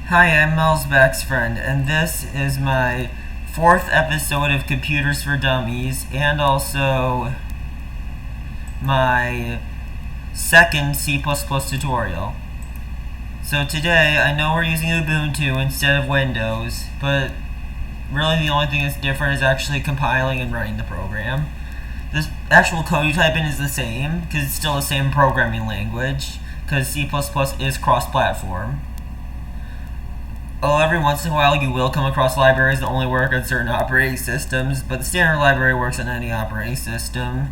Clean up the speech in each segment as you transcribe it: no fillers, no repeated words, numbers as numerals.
Hi, I'm Mel's best friend, and this is my fourth episode of Computers for Dummies, and also my second C++ tutorial. So today, I know we're using Ubuntu instead of Windows, but really the only thing that's different is actually compiling and running the program. The actual code you type in is the same, because it's still the same programming language, because C++ is cross-platform. Every once in a while you will come across libraries that only work on certain operating systems, but the standard library works on any operating system.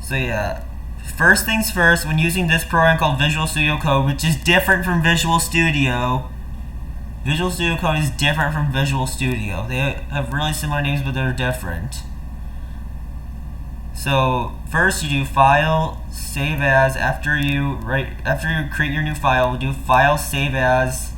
So yeah, first things first, when using this program called Visual Studio Code, which is different from Visual Studio, Visual Studio Code is different from Visual Studio. They have really similar names, but they're different. So first you do file, save as. After you create your new file, do file, save as.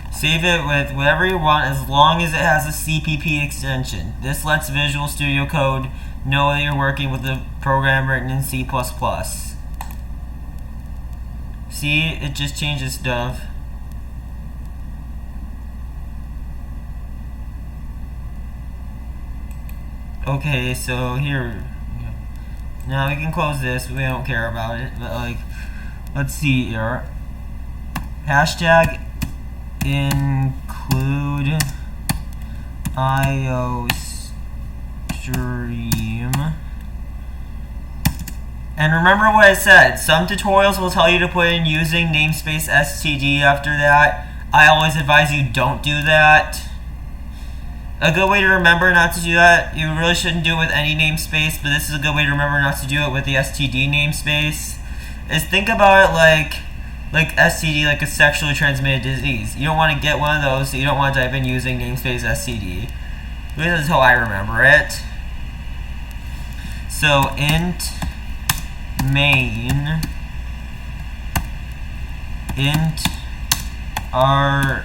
Save it with whatever you want as long as it has a CPP extension. This lets Visual Studio Code know that you're working with a program written in C++. See, it just changes stuff. Okay, so here. Now we can close this, we don't care about it, but let's see here. Hashtag include IO stream. And remember what I said, some tutorials will tell you to put in using namespace std after that. I always advise you don't do that. A good way to remember not to do that, you really shouldn't do it with any namespace, but this is a good way to remember not to do it with the std namespace, is think about it like STD, like a sexually transmitted disease. You don't want to get one of those, so you don't want to type in using namespace STD. This is how I remember it. So int main int argc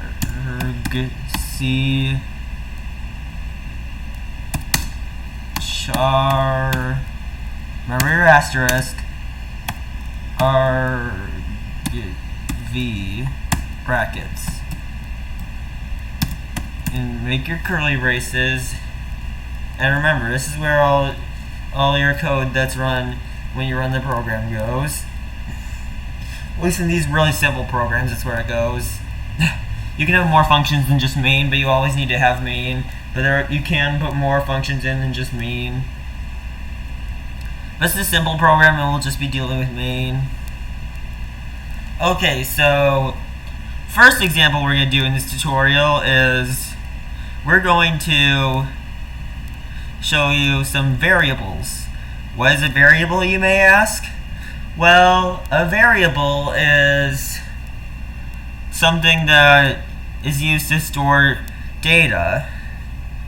char, remember your asterisk, v brackets, and make your curly braces. And remember, this is where all your code that's run when you run the program goes. At least in these really simple programs, that's where it goes. You can have more functions than just main, but you always need to have main. But you can put more functions in than just main. This is a simple program, and we'll just be dealing with main. Okay, so first example we're going to do in this tutorial is we're going to show you some variables. What is a variable, you may ask? Well, a variable is something that is used to store data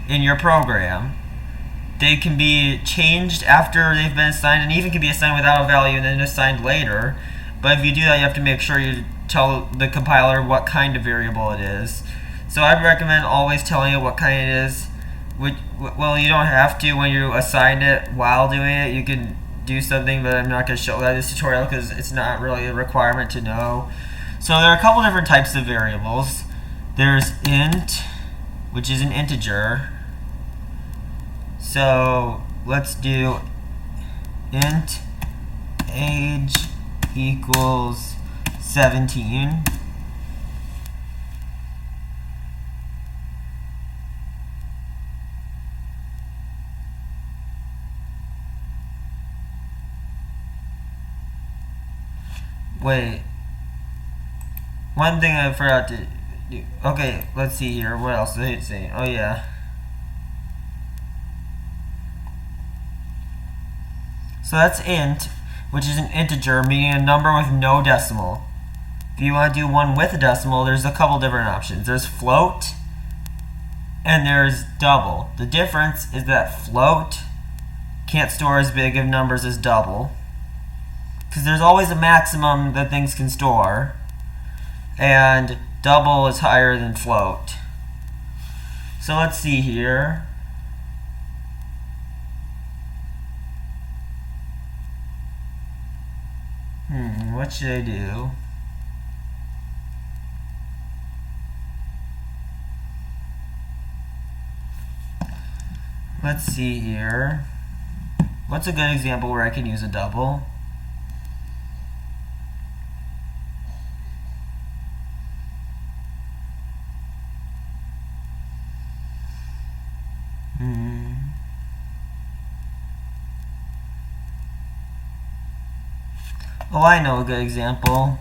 in your program. They can be changed after they've been assigned, and even can be assigned without a value and then assigned later. But if you do that, you have to make sure you tell the compiler what kind of variable it is. So I'd recommend always telling it what kind it is. Well, you don't have to when you assign it while doing it. You can do something, but I'm not going to show that in this tutorial because it's not really a requirement to know. So there are a couple different types of variables. There's int, which is an integer. So let's do int age equals 17. Wait, one thing I forgot to do. Okay, let's see here. What else did it say? Oh yeah. So that's int, which is an integer, meaning a number with no decimal. If you want to do one with a decimal, there's a couple different options. There's float, and there's double. The difference is that float can't store as big of numbers as double. because there's always a maximum that things can store, and double is higher than float. So let's see here. What should I do? Let's see here. What's a good example where I can use a double? Oh, I know a good example.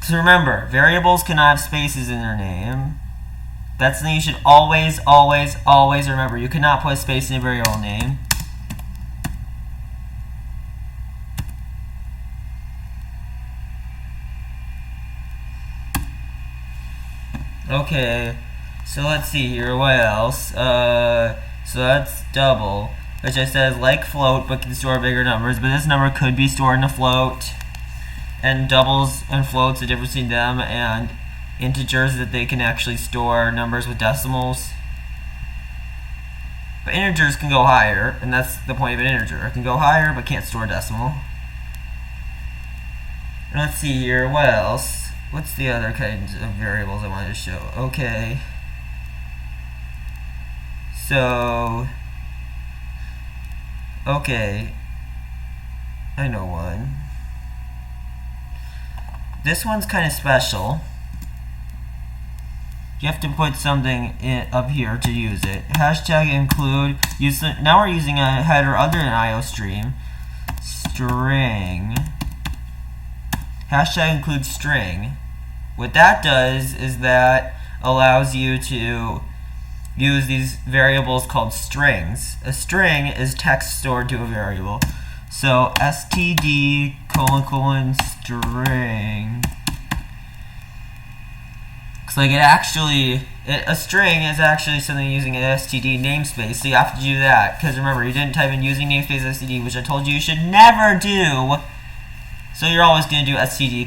So remember, variables cannot have spaces in their name. That's something you should always, always, always remember. You cannot put a space in a variable name. Okay, so let's see here, what else? So that's double, which I said is like float but can store bigger numbers, but this number could be stored in a float, and doubles and floats, the difference between them and integers, that they can actually store numbers with decimals. But integers can go higher, and that's the point of an integer. It can go higher but can't store decimal. And let's see here, what else? What's the other kinds of variables I wanted to show? Okay. So, okay. I know one. This one's kind of special. You have to put something up here to use it. Hashtag include. Now we're using a header other than IOStream. String. Hashtag include string. What that does is that allows you to use these variables called strings. A string is text stored to a variable. So std : string. It's like a string is actually something using an std namespace, so you have to do that. Because remember, you didn't type in using namespace std, which I told you should never do. So you're always going to do std :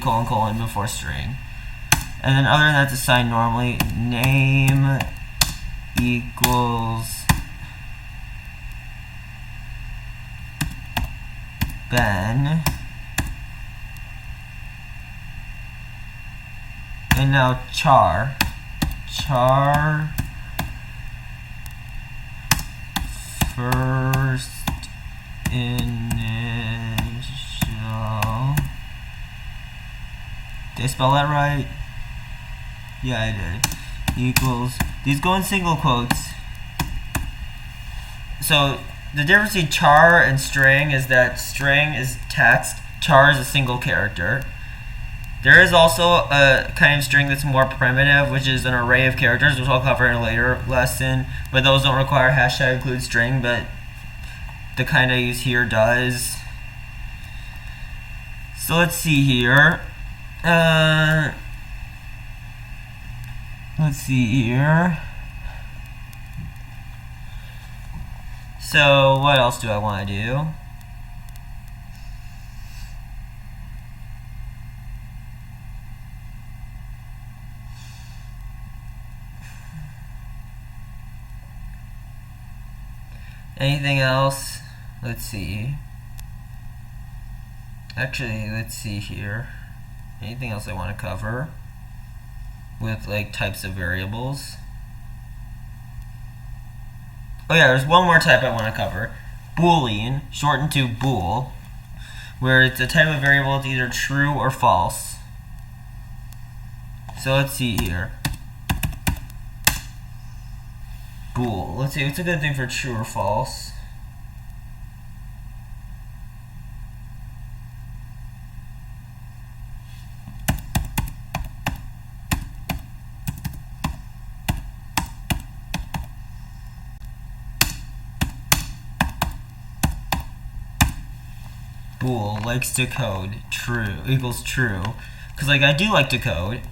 before string. And then other than that, to assign normally, name equals Ben. And now char first initial. Did I spell that right? Yeah, I did. Equals. These go in single quotes. So the difference between char and string is that string is text, char is a single character. There is also a kind of string that's more primitive, which is an array of characters, which I'll cover in a later lesson, but those don't require hashtag include string, but the kind I use here does. So let's see here. Let's see here. So what else do I want to do? Anything else? Let's see. Actually, let's see here. Anything else I want to cover with like types of variables? Oh yeah, there's one more type I want to cover. Boolean, shortened to bool, where it's a type of variable that's either true or false. So let's see here. Bool. Let's see, what's a good thing for true or false? bool likes to code true equals true, because like I do like to code.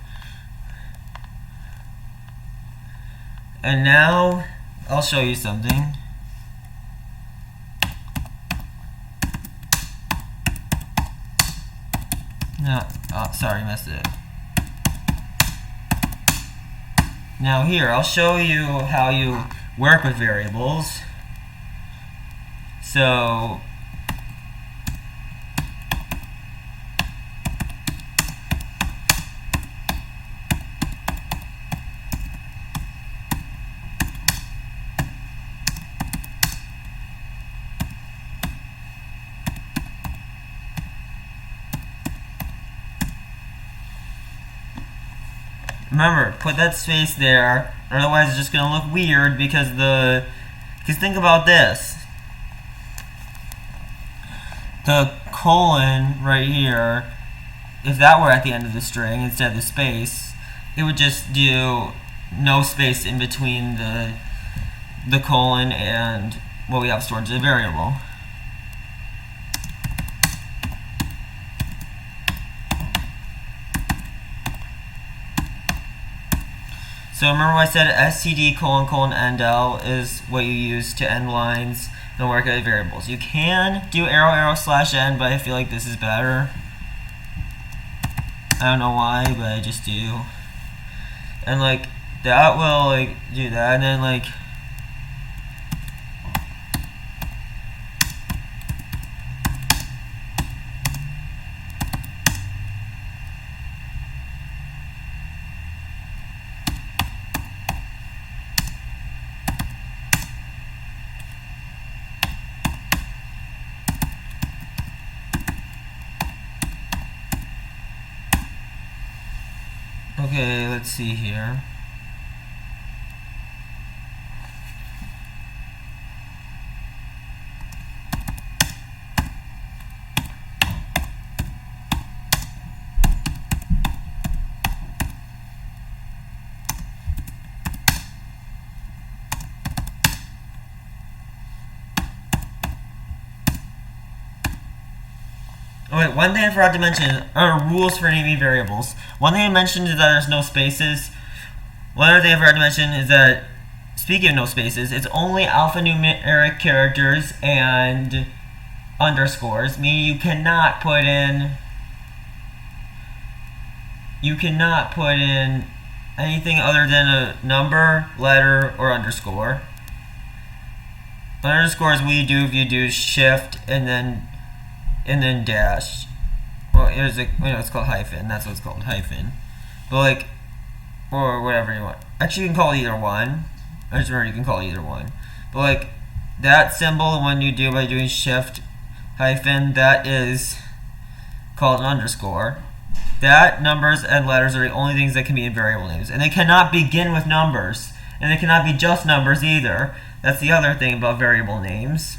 And now I'll show you something. No, oh, sorry, messed it up. Now here, I'll show you how you work with variables. So remember, put that space there, otherwise it's just going to look weird because think about this. The colon right here, if that were at the end of the string instead of the space, it would just do no space in between the colon and what we have stored as a variable. So remember what I said, std : endl is what you use to end lines and work with variables. You can do *****, but I feel like this is better. I don't know why, but I just do. And like that will like do that, and then like okay, let's see here. Oh wait, one thing I forgot to mention are rules for naming variables. One thing I mentioned is that there's no spaces. One other thing I forgot to mention is that, speaking of no spaces, it's only alphanumeric characters and underscores, meaning you cannot put in anything other than a number, letter, or underscore. Underscore is what you do if you do shift and then dash. Well, it's called hyphen. That's what it's called, hyphen. But like, or whatever you want. Actually, you can call it either one. I just remember you can call it either one. But like, that symbol, the one you do by doing shift hyphen, that is called an underscore. That, numbers, and letters are the only things that can be in variable names. And they cannot begin with numbers. And they cannot be just numbers either. That's the other thing about variable names.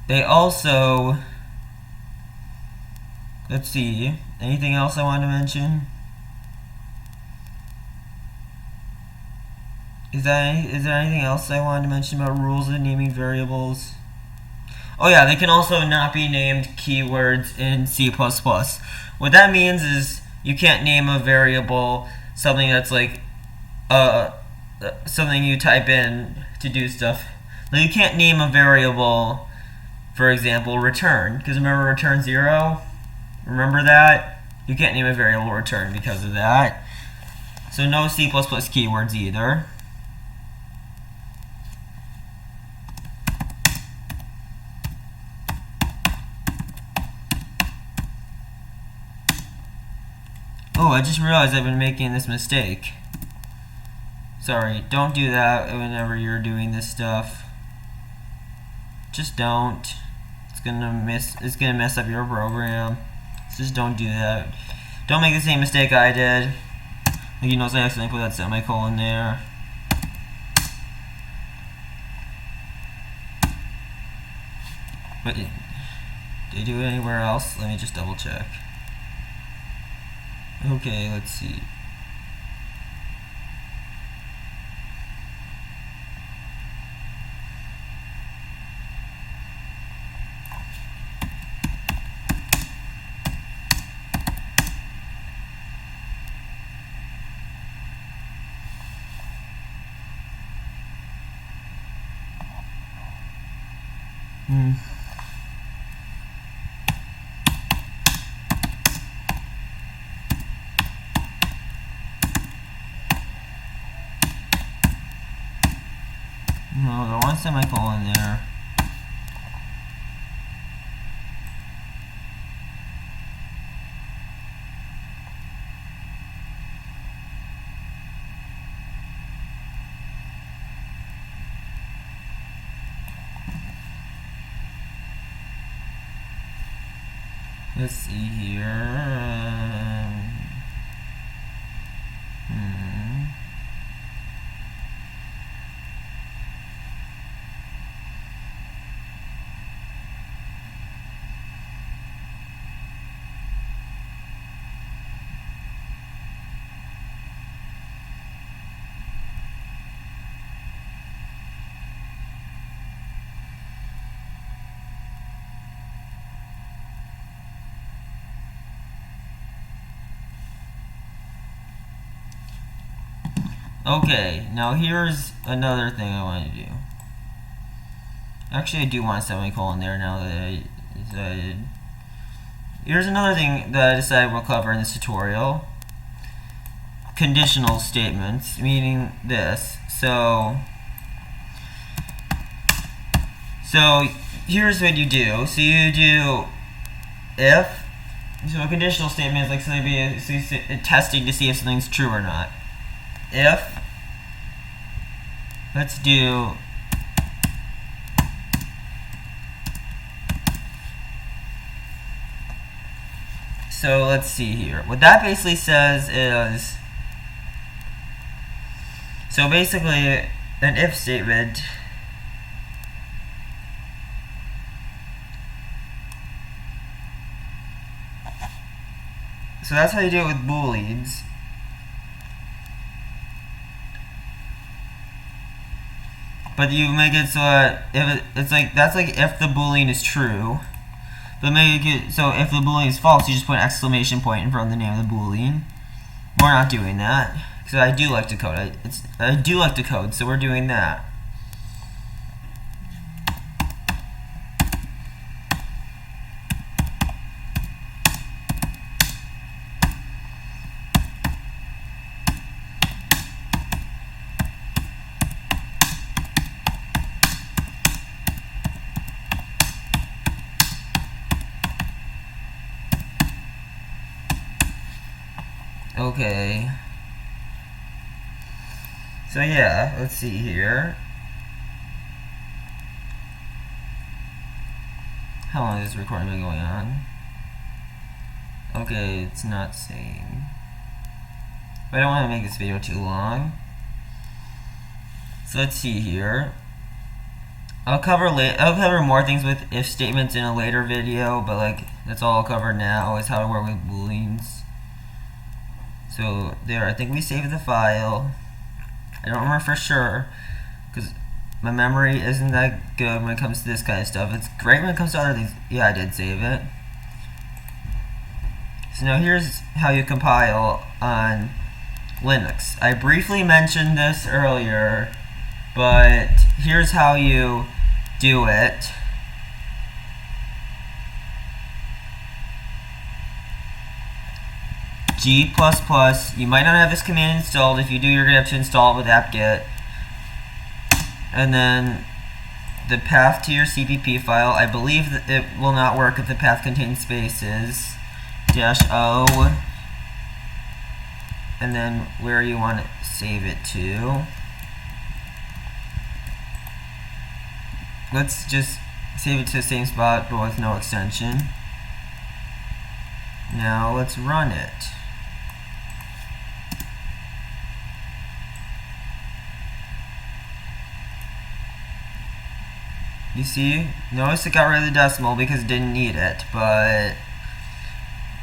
They also, let's see, anything else I wanted to mention? Is there anything else I wanted to mention about rules of naming variables? Oh yeah, they can also not be named keywords in C++. What that means is you can't name a variable something that's like something you type in to do stuff. Like you can't name a variable, for example, return, because remember return 0? Remember that? You can't name a variable return because of that. So no C++ keywords either. Oh, I just realized I've been making this mistake. Sorry, don't do that whenever you're doing this stuff. Just don't. It's gonna mess up your program. So just don't do that. Don't make the same mistake I did. Like, you notice I accidentally put that semicolon there. But did I do it anywhere else? Let me just double check. Okay, let's see. No, the one semicolon there. Let's see here. Okay, now here's another thing I want to do. Actually, I do want a semicolon there now that I decided. Here's another thing that I decided we'll cover in this tutorial. Conditional statements, meaning this. So here's what you do. So you do if. So a conditional statement is like something testing to see if something's true or not. If, let's do so let's see here. What that basically says is, so basically an if statement so that's how you do it with Booleans. But you make it so that it's like that's like if the Boolean is true. But make it so if the Boolean is false, you just put an exclamation point in front of the name of the Boolean. We're not doing that because I do like to code. I do like to code, so we're doing that. Okay. So yeah, let's see here. How long is this recording been going on? Okay, it's not saying. But I don't want to make this video too long. So let's see here. I'll cover more things with if statements in a later video, but like that's all I'll cover now is how to work with Booleans. So there, I think we saved the file. I don't remember for sure because my memory isn't that good when it comes to this kind of stuff. It's great when it comes to other things. Yeah, I did save it. So now here's how you compile on Linux. I briefly mentioned this earlier, but here's how you do it. G++, you might not have this command installed. If you do, you're going to have to install it with apt-get. And then the path to your CPP file, I believe that it will not work if the path contains spaces. -O. And then where you want to save it to. Let's just save it to the same spot, but with no extension. Now let's run it. You see, notice it got rid of the decimal because it didn't need it, but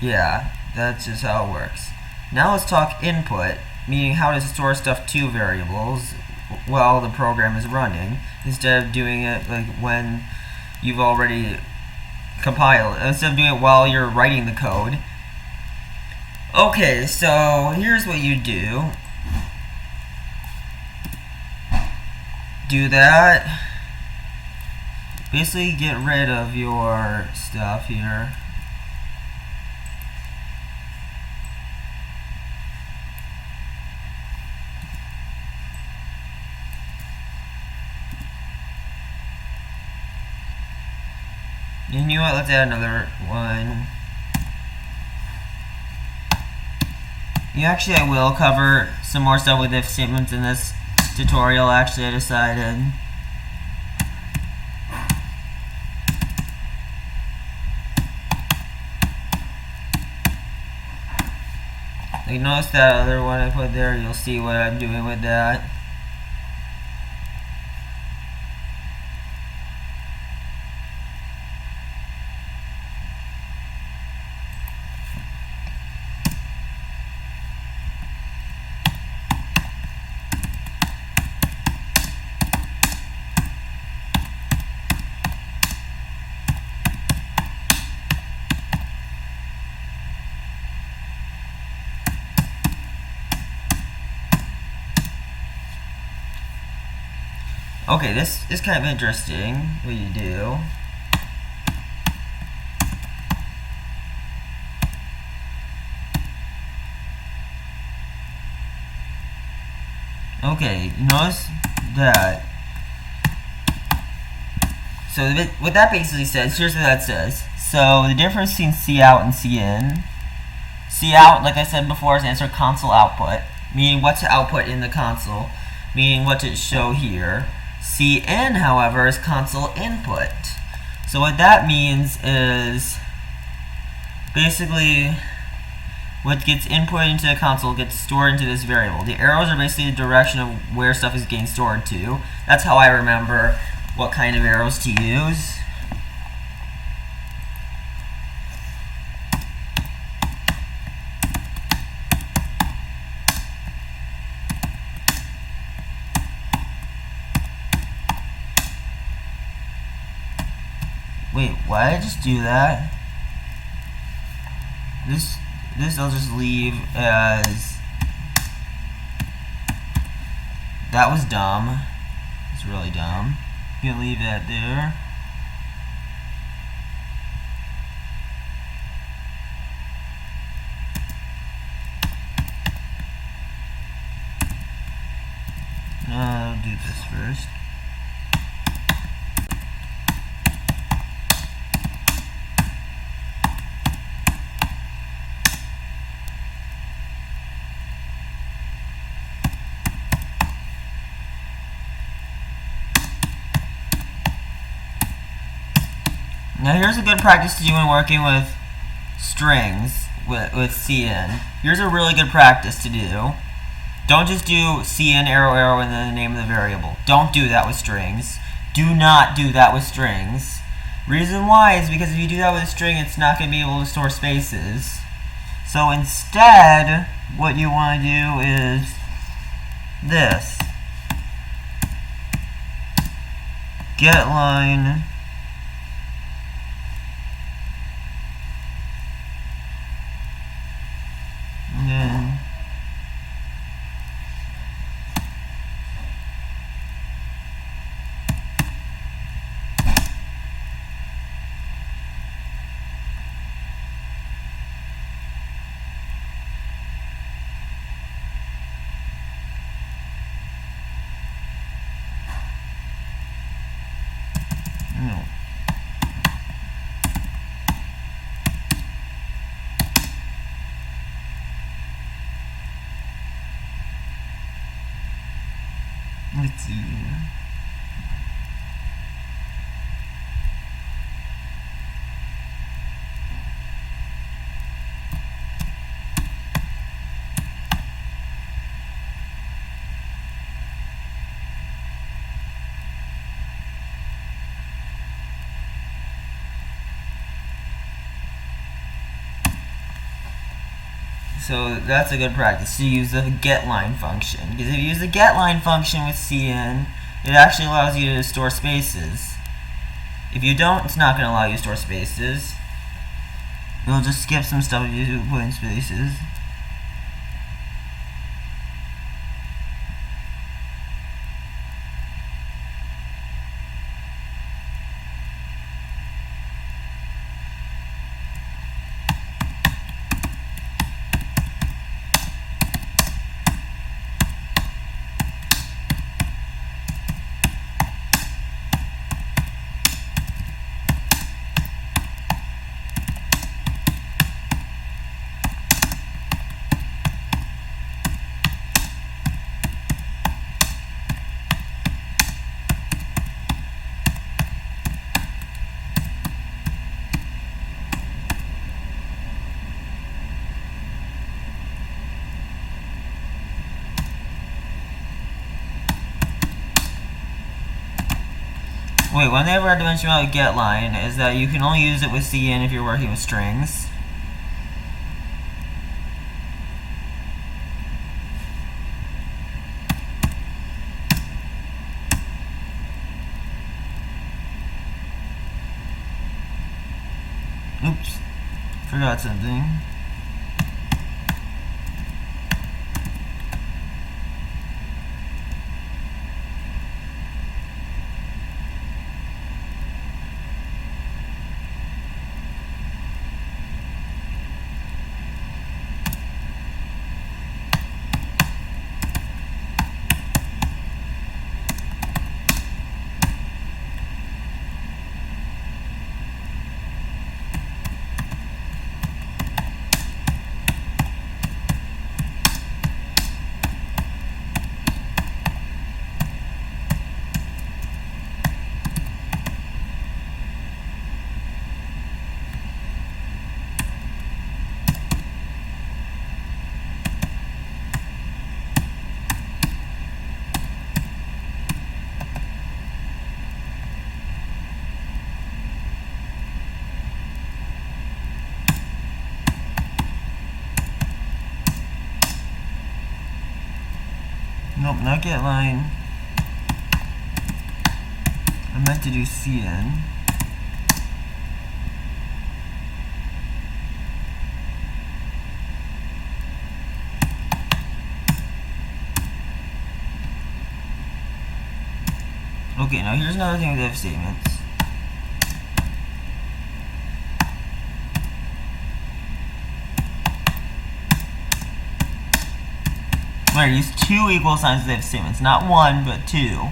yeah, that's just how it works. Now let's talk input, meaning how to store stuff to variables while the program is running, instead of doing it like when you've already compiled, instead of doing it while you're writing the code. Okay, so here's what you do. Do that. basically get rid of your stuff here. You know what? Let's add another one. Actually, I will cover some more stuff with if statements in this tutorial. Actually, I decided. Like, notice that other one I put there. You'll see what I'm doing with that. Okay, this is kind of interesting what you do. Okay, notice that. So what that basically says, here's what that says. So the difference between cout and cin. Cout, like I said before, is answer console output, meaning what to output in the console, meaning what to show here. Cin, however, is console input. So what that means is basically what gets input into the console gets stored into this variable. The arrows are basically the direction of where stuff is getting stored to. That's how I remember what kind of arrows to use. Wait, why did I just do that? This I'll just leave as... That was dumb. It's really dumb. You can leave that there. I'll do this first. Now here's a good practice to do when working with strings with cin. Here's a really good practice to do. Don't just do cin arrow arrow and then the name of the variable. Don't do that with strings. Do not do that with strings. Reason why is because if you do that with a string, it's not going to be able to store spaces. So instead, what you want to do is this. Get line. No. Let's see. So that's a good practice to use the getLine function. Because if you use the getLine function with cin, it actually allows you to store spaces. If you don't, it's not going to allow you to store spaces. It'll just skip some stuff if you put in spaces. Wait, one thing I forgot to mention about getLine is that you can only use it with cin if you're working with strings. Oops, forgot something. Nope, not getLine. I meant to do cin. Okay, now here's another thing with if statements. Where I use two equal signs with if statements, not one, but two.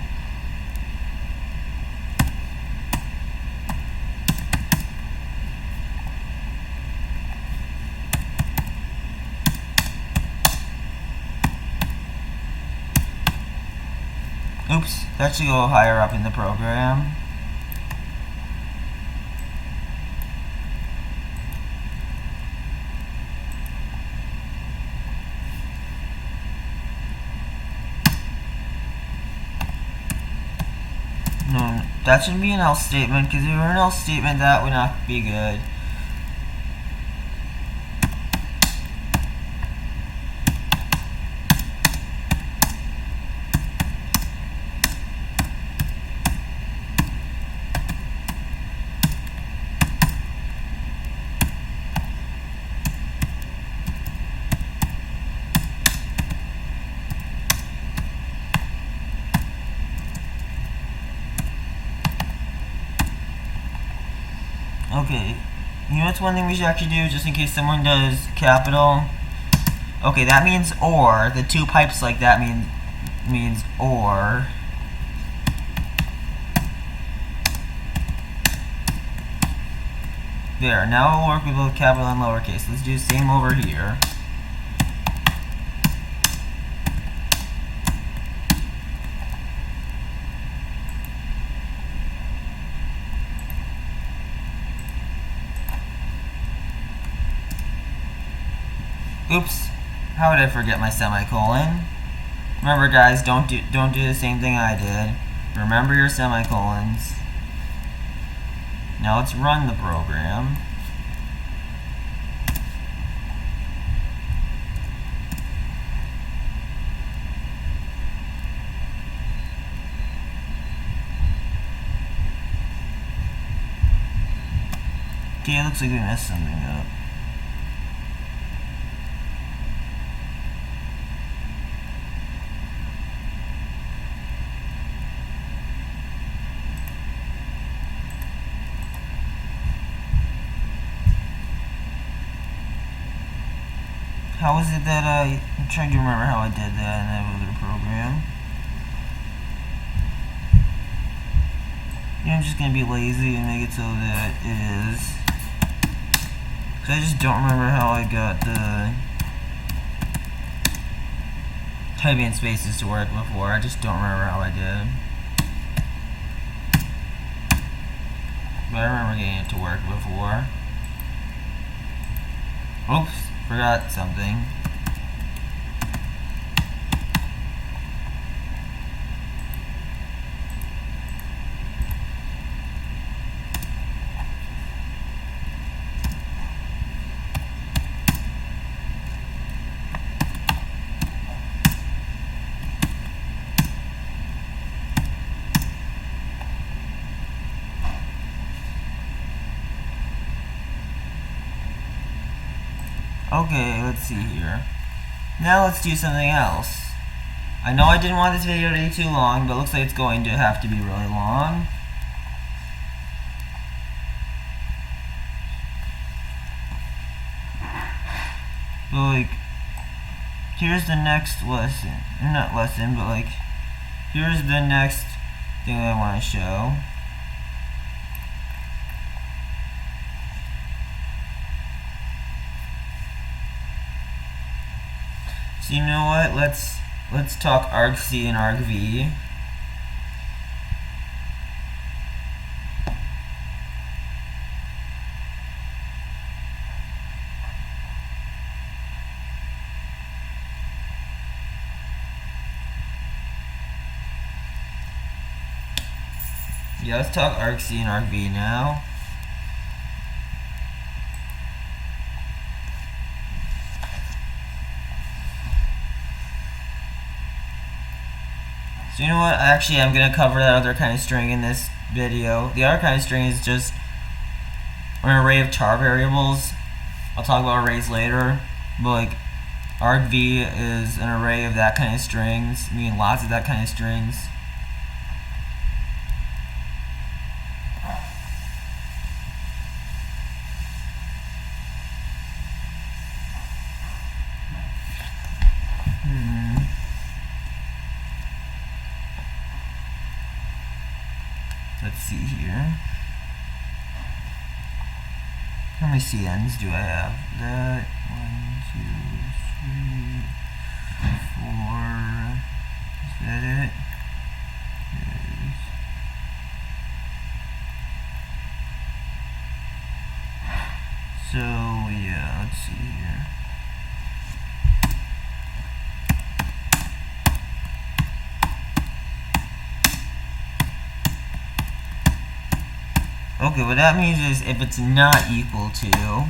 Oops, that should go higher up in the program. No, that shouldn't be an else statement, because if it were an else statement, that would not be good. Okay, you know what's one thing we should actually do, just in case someone does capital? Okay, that means or. The two pipes like that means or. There, now we'll work with both capital and lowercase. Let's do the same over here. Oops, how did I forget my semicolon? Remember guys, don't do the same thing I did. Remember your semicolons. Now let's run the program. Okay, it looks like we messed something up. How was it that I'm trying to remember how I did that in that other program. I'm just gonna be lazy and make it so that it is. Cause I just don't remember how I got the typing in spaces to work before. I just don't remember how I did. But I remember getting it to work before. Oops. Forgot something. Okay, let's see here. Now let's do something else. I know I didn't want this video to be too long, but it looks like it's going to have to be really long. But like, here's the next lesson. Not lesson, but like, here's the next thing I want to show. So you know what? Let's talk argc and argv. Yeah, let's talk argc and argv now. So you know what? Actually, I'm going to cover that other kind of string in this video. The other kind of string is just an array of char variables. I'll talk about arrays later. But like, argv is an array of that kind of strings, meaning lots of that kind of strings. Let's see here. How many CNs do I have? That 1, 2, 3, 4. Is that it? Yes. So yeah, let's see here. Okay, what that means is if it's not equal to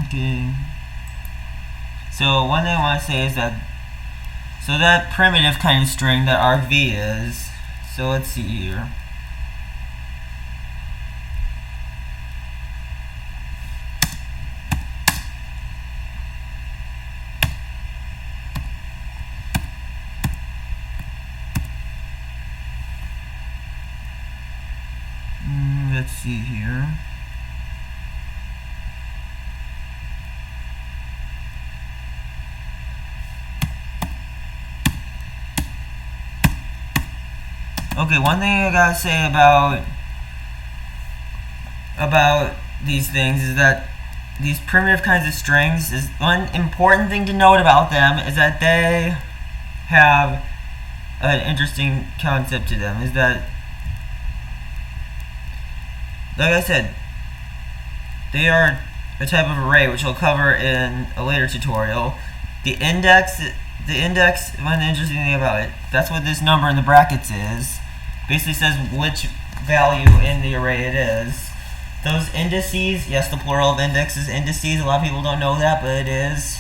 okay. So one thing I want to say is that that primitive kind of string that argv is. So let's see here. Let's see here. Okay, one thing I gotta say about these things is that these primitive kinds of strings, is one important thing to note about them is that they have an interesting concept to them, is that like I said, they are a type of array which I'll cover in a later tutorial. The index, one interesting thing about it, that's what this number in the brackets is. Basically says which value in the array it is. Those indices, yes, the plural of index is indices. A lot of people don't know that, but it is.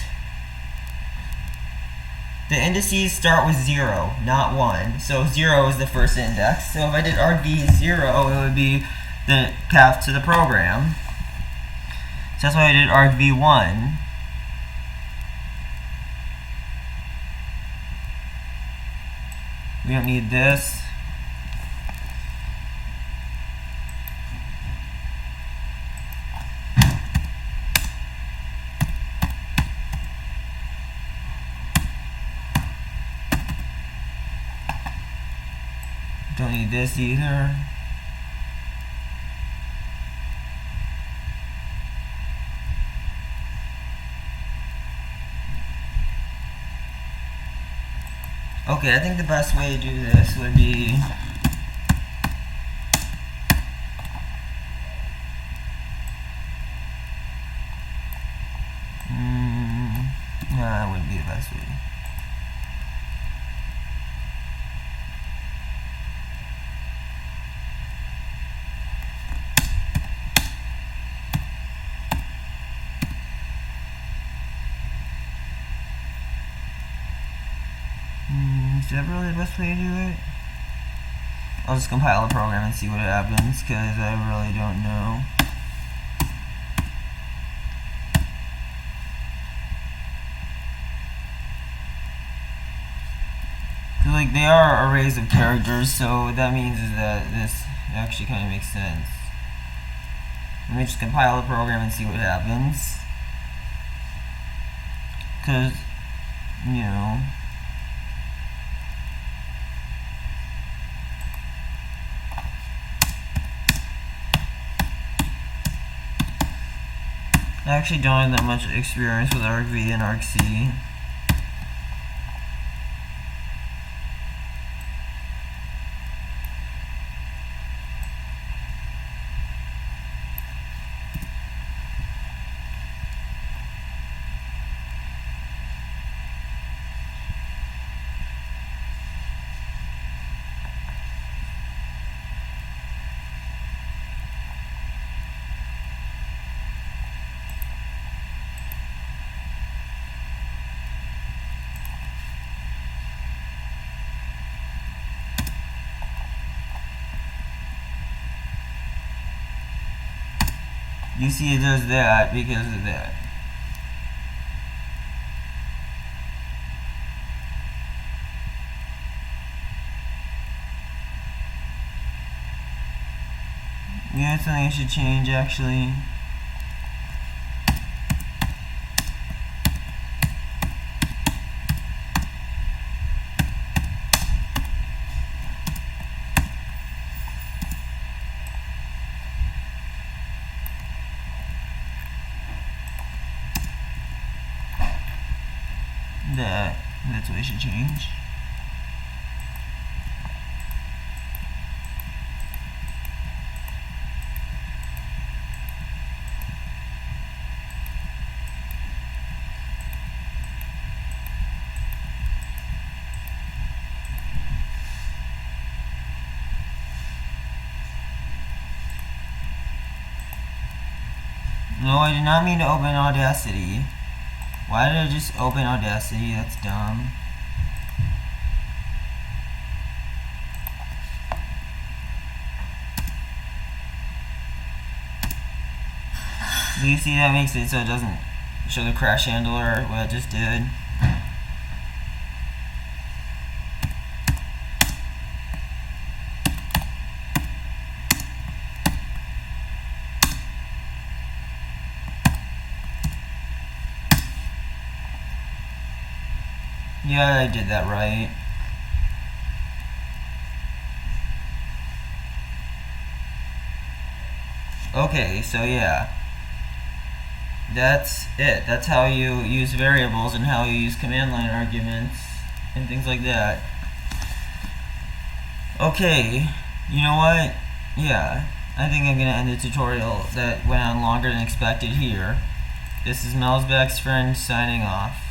The indices start with 0, not 1. So 0 is the first index. So if I did argv0, it would be the path to the program. So that's why I did argv1. We don't need this. Don't need this either. Okay, I think the best way to do this would be no, that wouldn't be the best way. Is that really the best way to do it? I'll just compile a program and see what happens, because I really don't know. Like, they are arrays of characters, so what that means is that this actually kind of makes sense. Let me just compile the program and see what happens. Because, you know, I actually don't have that much experience with argv and argc. You see it does that because of that. Yeah, it's something I should change actually. That's what I should change. No, I did not mean to open Audacity. Why did I just open Audacity? That's dumb. Do you see that makes it so it doesn't show the crash handler, what I just did? Yeah, I did that right. Okay, so yeah. That's it. That's how you use variables and how you use command line arguments and things like that. Okay, you know what? Yeah. I think I'm going to end the tutorial that went on longer than expected here. This is Mel's best friend signing off.